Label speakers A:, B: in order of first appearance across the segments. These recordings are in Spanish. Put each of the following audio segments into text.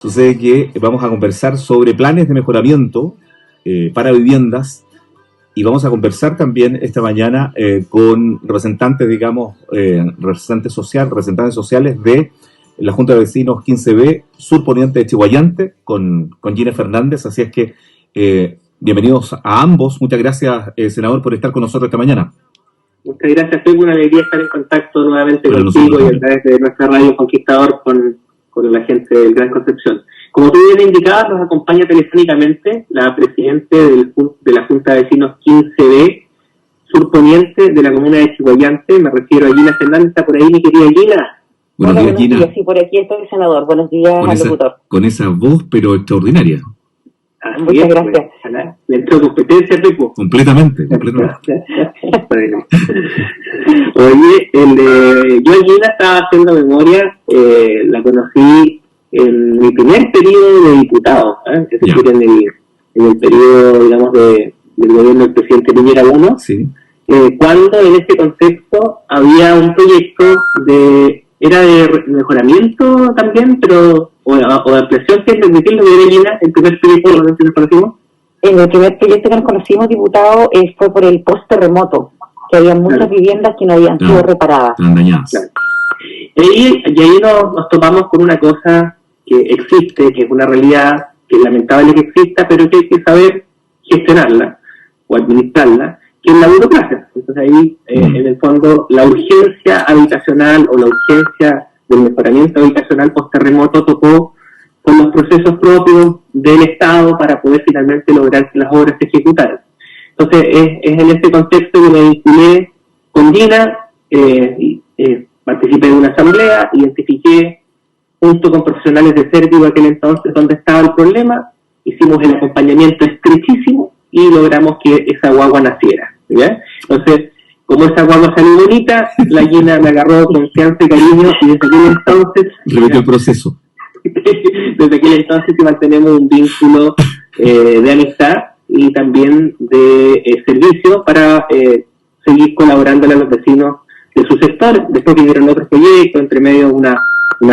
A: Sucede que vamos a conversar sobre planes de mejoramiento para viviendas y vamos a conversar también esta mañana con representantes, representantes sociales de la Junta de Vecinos 15B Sur Poniente de Chiguayante con Gina Fernández. Así es que bienvenidos a ambos. Muchas gracias, senador, por estar con nosotros esta mañana.
B: Muchas gracias. Fue una alegría estar en contacto nuevamente contigo y a través de nuestra radio Conquistador con la gente del Gran Concepción. Como tú bien indicabas, nos acompaña telefónicamente la presidenta de la Junta de Vecinos 15B Sur Poniente de la comuna de Chiguayante. Me refiero a Gina Fernández. ¿Está por ahí mi querida Gina?
C: Buenos días, Gina. Sí, por aquí estoy, senador. Buenos días al locutor.
A: Con esa voz, pero extraordinaria.
C: Muchas gracias.
B: Le entró competencia, Pepo.
A: Completamente.
B: Oye, yo a Gina estaba haciendo memoria, la conocí en mi primer periodo de diputado, es decir, en el periodo, digamos, del gobierno del presidente Piñera I,
A: sí.
B: Cuando en ese contexto había un proyecto era de mejoramiento también, pero o de ampliación, que es lo que era Gina, el primer proyecto que nos conocimos.
C: El primer proyecto que nos conocimos, diputado, fue por el post-terremoto, que había muchas viviendas que no habían sido reparadas.
A: Dañadas.
B: Claro. Y ahí nos topamos con una cosa que existe, que es una realidad, que es lamentable que exista, pero que hay que saber gestionarla o administrarla, que es la burocracia. Entonces ahí, en el fondo, la urgencia habitacional o la urgencia del mejoramiento habitacional post-terremoto tocó con los procesos propios del Estado para poder finalmente lograr que las obras se ejecutaran. Entonces, es en ese contexto que me vinculé con Gina, participé en una asamblea, identifiqué junto con profesionales de Servio aquel entonces dónde estaba el problema, hicimos el acompañamiento estrechísimo y logramos que esa guagua naciera, ¿ya? Entonces, como esa guagua salió bonita, la Gina me agarró confianza y cariño, y desde aquel entonces...
A: Repitió el proceso.
B: Desde aquel entonces sí mantenemos un vínculo de amistad y también de servicio para seguir colaborando a los vecinos de su sector. Después vinieron otros proyectos, entre medio una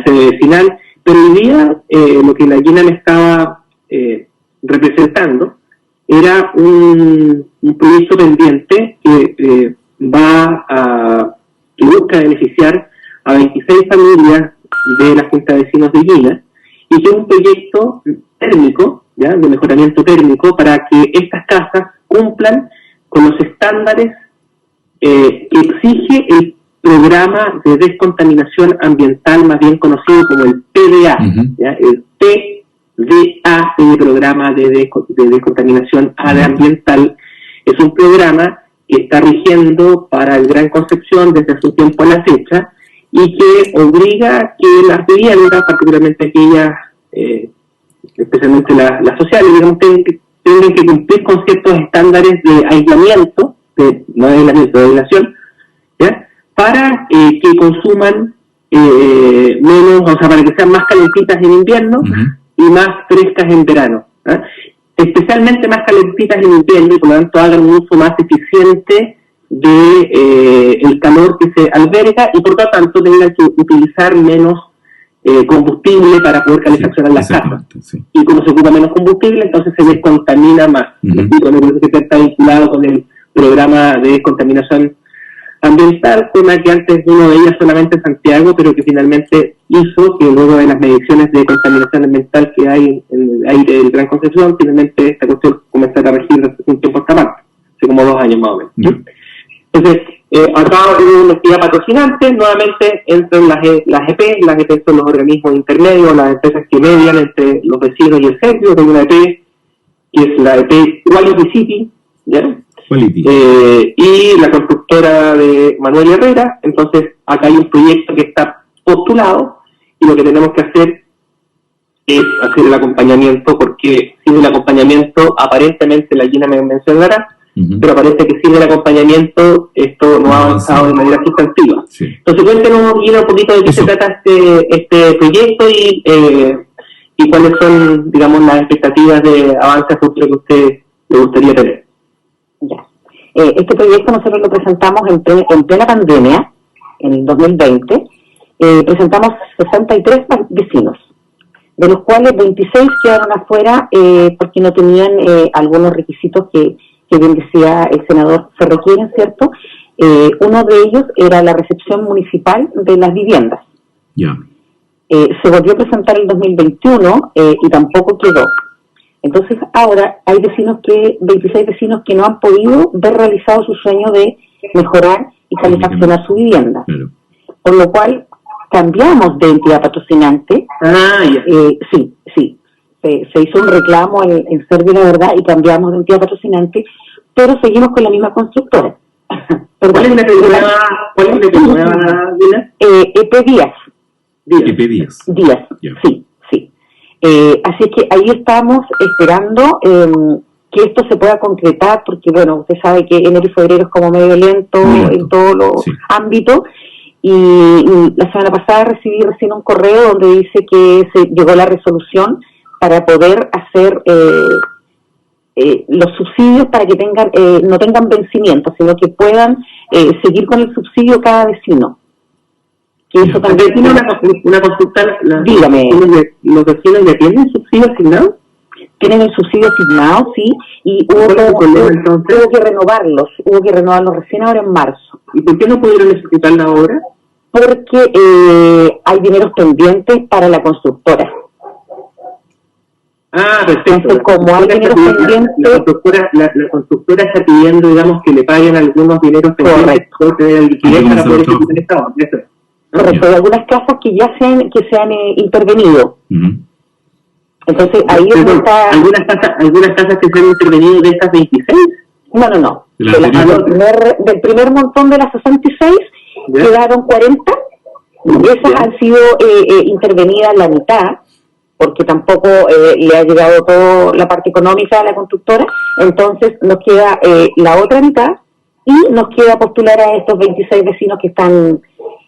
B: sede vecinal, pero hoy día lo que la Gina me estaba representando era un proyecto pendiente que que busca beneficiar a 26 familias de la Junta de Vecinos de Gina, y que es un proyecto térmico, ¿ya?, de mejoramiento térmico, para que estas casas cumplan con los estándares que exige el programa de descontaminación ambiental, más bien conocido como el PDA, ¿ya? El PDA, el programa de descontaminación ambiental, es un programa que está rigiendo para el Gran Concepción desde hace un tiempo a la fecha, y que obliga que las viviendas, particularmente aquellas, especialmente las sociales, digamos, tienen que cumplir con ciertos estándares de aislamiento, no de aislamiento, de aislación, ¿ya?, para que consuman menos, o sea, para que sean más calentitas en invierno y más frescas en verano, ¿eh? Especialmente más calentitas en invierno, y por lo tanto hagan un uso más eficiente de el calor que se alberga, y por lo tanto tengan que utilizar menos combustible para poder calefaccionar las casas. Sí. Y como se ocupa menos combustible, entonces se descontamina más. Y con eso que está vinculado con el programa de descontaminación ambiental, tema que antes uno veía solamente en Santiago, pero que finalmente hizo que luego de las mediciones de contaminación ambiental que hay en el aire del Gran Concepción, finalmente esta cuestión comenzara a regir desde un tiempo hasta parte, hace como 2 años más o menos. Entonces, acá hubo una actividad patrocinante, nuevamente entran las EP. Las EP son los organismos intermedios, las empresas que median entre los vecinos y el Servio. Hay una EP que es la EP Quality City, ¿ya? Y la constructora de Manuel Herrera. Entonces, acá hay un proyecto que está postulado, y lo que tenemos que hacer es hacer el acompañamiento, porque sin el acompañamiento, aparentemente la Gina me mencionará, pero parece que sin el acompañamiento esto no ha avanzado de manera sustantiva. Sí. Entonces, cuéntenos, Gina, un poquito de qué se trata este proyecto y cuáles son, digamos, las expectativas de avance futuro que usted le gustaría tener.
C: Ya. Este proyecto nosotros lo presentamos en plena pandemia, en el 2020. Presentamos 63 vecinos. de los cuales 26 quedaron afuera porque no tenían algunos requisitos que bien decía el senador se requieren, ¿cierto? Uno de ellos era la recepción municipal de las viviendas.
A: Ya.
C: Se volvió a presentar en el 2021 y tampoco quedó. Entonces ahora hay 26 vecinos que no han podido ver realizado su sueño de mejorar y calefaccionar su vivienda.
A: Claro.
C: Por lo cual cambiamos de entidad patrocinante. Sí. Se hizo un reclamo en Servio, la verdad, y cambiamos de entidad patrocinante, pero seguimos con la misma constructora.
B: ¿Cuál es la que nueva, Dina?
C: EP Díaz.
A: EP Díaz.
C: Díaz,
A: Yeah.
C: sí. Así que ahí estamos esperando que esto se pueda concretar, porque bueno, usted sabe que enero y febrero es como medio lento en todos los ámbitos, y la semana pasada recibí recién un correo donde dice que se llegó la resolución para poder hacer los subsidios para que tengan no tengan vencimiento, sino que puedan seguir con el subsidio cada vecino. Que eso también
B: tiene una consulta.
C: Dígame.
B: ¿Los vecinos ya tienen subsidio asignado?
C: Tienen el subsidio asignado, sí, y hubo que renovarlos recién ahora en marzo.
B: ¿Y por qué no pudieron ejecutarla ahora?
C: Porque hay dineros pendientes para la constructora.
B: Perfecto.
C: Entonces, como hay dineros pendientes...
B: La constructora está pidiendo, digamos, que le paguen algunos dineros pendientes por tener liquidez para poder ejecutar esta obra.
C: Correcto, hay algunas casas que ya se han intervenido. Entonces, ahí está...
B: ¿Algunas casas que se han intervenido de estas 26?
C: No. Del primer montón de las 66 quedaron 40. Y esas han sido intervenidas la mitad, porque tampoco le ha llegado toda la parte económica a la constructora. Entonces, nos queda la otra mitad y nos queda postular a estos 26 vecinos que están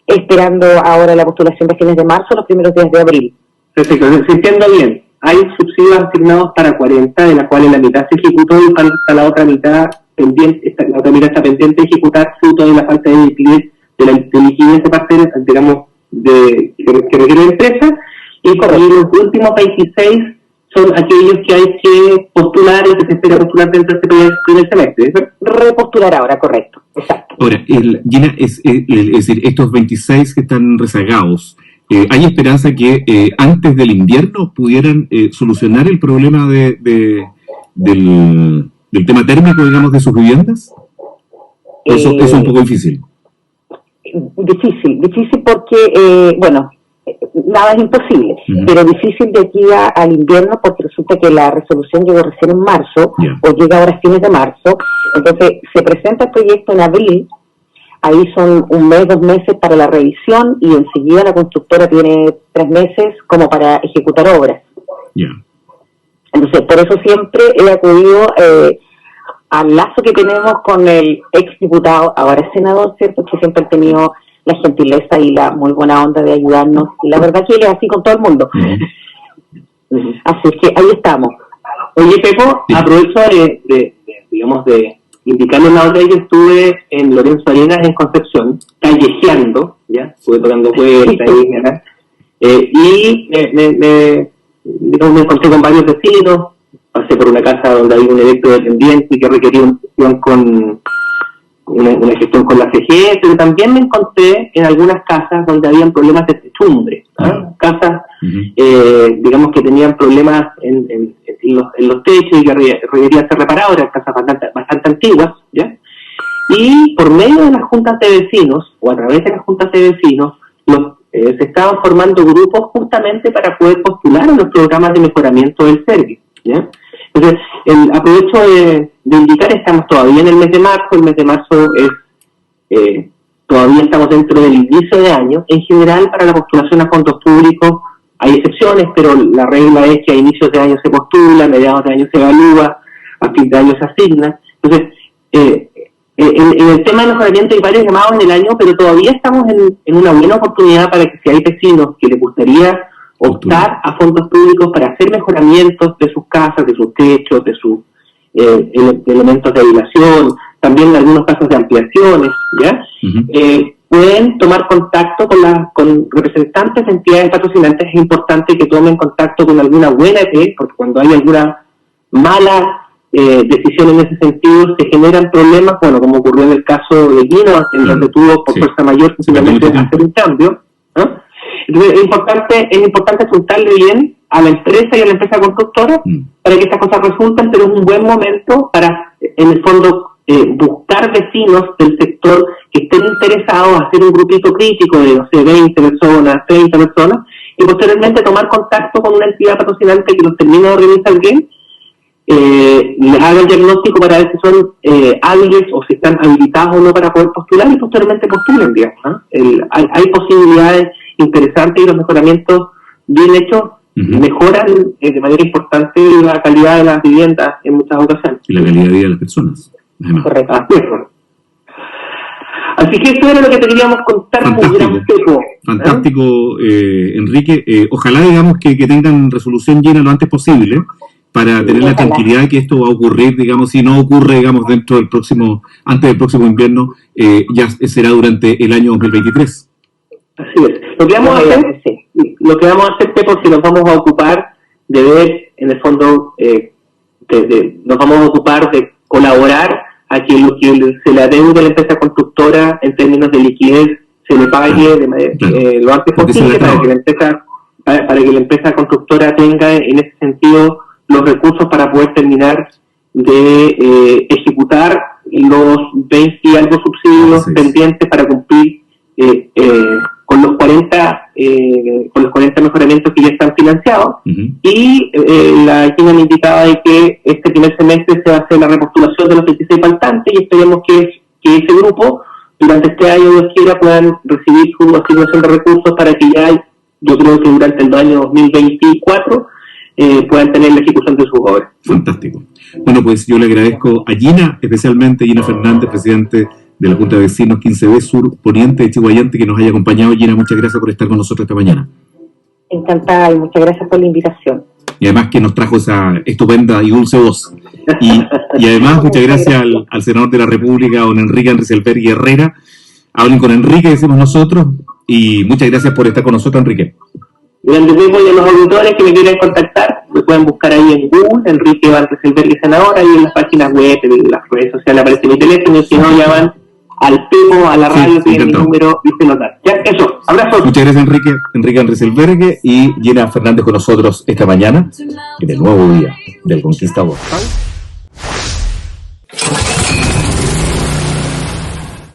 C: esperando ahora la postulación de fines de marzo, los primeros días de abril.
B: Perfecto, si entiendo bien, hay subsidios asignados para 40, de las cuales la mitad se ejecutó y falta la otra mitad pendiente, la otra mitad está pendiente de ejecutar fruto de la falta de liquidez, de liquidez de parte, digamos, que requiere la empresa, y los últimos 26 son aquellos que hay que postular y que se espera postular dentro de este primer semestre.
C: Repostular ahora, correcto, exacto.
A: Ahora, Gina, es decir, estos 26 que están rezagados, ¿hay esperanza que antes del invierno pudieran solucionar el problema del tema térmico, digamos, de sus viviendas? Eso es un poco difícil.
C: Difícil porque, nada es imposible, pero difícil de aquí al invierno, porque resulta que la resolución llegó recién en marzo, o llega ahora a fines de marzo. Entonces se presenta el proyecto en abril, ahí son 1 mes, 2 meses para la revisión, y enseguida la constructora tiene 3 meses como para ejecutar obras. Entonces, por eso siempre he acudido al lazo que tenemos con el ex diputado, ahora senador, ¿cierto?, que siempre ha tenido la gentileza y la muy buena onda de ayudarnos, y la verdad que él es así con todo el mundo. Así es que ahí estamos.
B: Oye, Pepo, aprovecho de indicarle una otra vez que estuve en Lorenzo Arenas, en Concepción, callejeando, estuve tocando puertas y me encontré con varios vecinos, pasé por una casa donde había un electrodependiente y que requería una gestión con la CGE, pero también me encontré en algunas casas donde habían problemas de techumbre, casas, digamos, que tenían problemas en los techos y que requerían ser reparadas, eran casas bastante antiguas, y por medio de las juntas de vecinos, o a través de las juntas de vecinos, se estaban formando grupos justamente para poder postular a los programas de mejoramiento del servicio, Entonces, aprovecho de indicar, estamos todavía en el mes de marzo. El mes de marzo es todavía estamos dentro del inicio de año. En general, para la postulación a fondos públicos hay excepciones, pero la regla es que a inicios de año se postula, a mediados de año se evalúa, a fin de año se asigna. Entonces, en el tema de mejoramiento hay varios llamados en el año, pero todavía estamos en una buena oportunidad para que si hay vecinos que les gustaría optar a fondos públicos para hacer mejoramientos de sus casas, de sus techos, de sus elementos de aislación, también en algunos casos de ampliaciones, pueden tomar contacto con representantes de entidades patrocinantes. Es importante que tomen contacto con alguna buena EP, porque cuando hay alguna mala decisión en ese sentido, se generan problemas, bueno, como ocurrió en el caso de Guino, en donde tuvo por fuerza mayor simplemente hacer un cambio, ¿no? Entonces es importante apuntarle bien a la empresa y a la empresa constructora para que estas cosas resulten, pero es un buen momento para, en el fondo, buscar vecinos del sector que estén interesados a hacer un grupito crítico de, no sé, 20 personas, 30 personas, y posteriormente tomar contacto con una entidad patrocinante que los termine de organizar bien, les haga el diagnóstico para ver si son hábiles o si están habilitados o no para poder postular, y posteriormente postulen, digamos, ¿no? Hay posibilidades interesantes, y los mejoramientos bien hechos mejoran de manera importante la calidad de las viviendas en muchas ocasiones.
A: Y la calidad de vida de las personas. Además.
B: Correcto. Así que eso era lo que te queríamos contar.
A: Fantástico, Enrique. Ojalá, digamos, que tengan resolución llena lo antes posible, para tener la tranquilidad de que esto va a ocurrir, digamos, si no ocurre, digamos, antes del próximo invierno, ya será durante el año 2023.
B: Así es. Lo que vamos a hacer, Pepo, es que nos vamos a ocupar de ver, en el fondo, nos vamos a ocupar de colaborar a que lo que se le adeude a la empresa constructora en términos de liquidez se le pague lo antes posible, para que la empresa constructora tenga en ese sentido los recursos para poder terminar de ejecutar los 20 y algo subsidios pendientes para cumplir con los 40 mejoramientos que ya están financiados. Y la Gina me indicaba de que este primer semestre se va a hacer la repostulación de los 26 faltantes, y esperemos que ese grupo durante este año, Dios quiera, puedan recibir su asignación de recursos para que ya, yo creo que durante el año 2024 puedan tener la ejecución de sus obras.
A: Fantástico. Bueno, pues yo le agradezco a Gina, especialmente Gina Fernández, presidente de la Junta de Vecinos 15B Sur Poniente de Chiguayante, que nos haya acompañado. Gina, muchas gracias por estar con nosotros esta mañana.
C: Encantada, y muchas gracias por la invitación.
A: Y además que nos trajo esa estupenda y dulce voz. Y además, muchas gracias al senador de la República, don Enrique Riselberghi Herrera. Hablen con Enrique, decimos nosotros, y muchas gracias por estar con nosotros, Enrique.
B: Durante tiempo, y a los auditores que me quieran contactar, me pueden buscar ahí en Google, Enrique Riselberghi Senador, ahí en las páginas web, en las redes sociales aparece mi teléfono, y si no, llaman al Pepo, a la radio, tienen mi número y se lo dan. Ya, eso, abrazo.
A: Muchas gracias, Enrique Riselberghi, y Gina Fernández con nosotros esta mañana, en el nuevo día del Conquistador.